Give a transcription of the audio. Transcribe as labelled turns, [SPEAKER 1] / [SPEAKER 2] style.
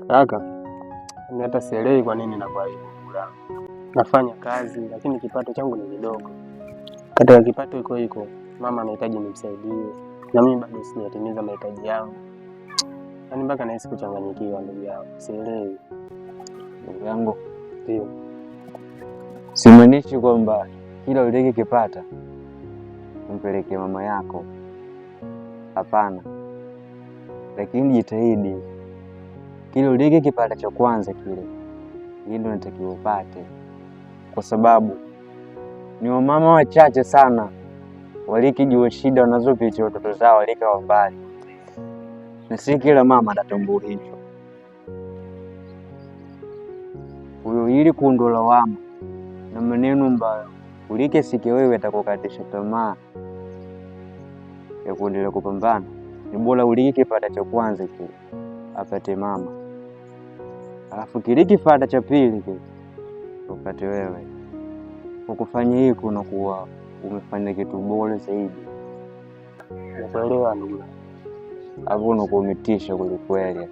[SPEAKER 1] Kaka, mimi hata sielewi kwa nini nakuwa hivyo. Nafanya kazi lakini kipato changu ni kidogo. Katika kipato iko mama anahitaji nimsaidie, na mimi bado sijatimiza mahitaji yangu. Yaani mpaka nahisi kuchanganyikiwa ndugu yangu, sielewi.
[SPEAKER 2] Ndugu yangu,
[SPEAKER 1] Ndio.
[SPEAKER 2] simaanishi kwamba kila ulikipata umpelekee mama yako, hapana. Lakini jitahidi kile ulikipata cha kwanza kile ndio unatakiwa upate, kwa sababu ni wamama wachache sana walikijua shida wanazopitia watoto zao walikawa mbali, na si kila mama atatambua hivyo. Huyo ili kuondoa lawama na maneno ambayo ulikesikia wewe atakukatisha tamaa ya kuendelea kupambana, ni bora ulikipata cha kwanza kile apate mama, alafu kilikipata cha pili kile upate wewe. Ukufanya hivyo unakuwa umefanya kitu bora zaidi.
[SPEAKER 1] Nakuelewa ndugu.
[SPEAKER 2] Hapo unakuwa umetisha kweli kweli.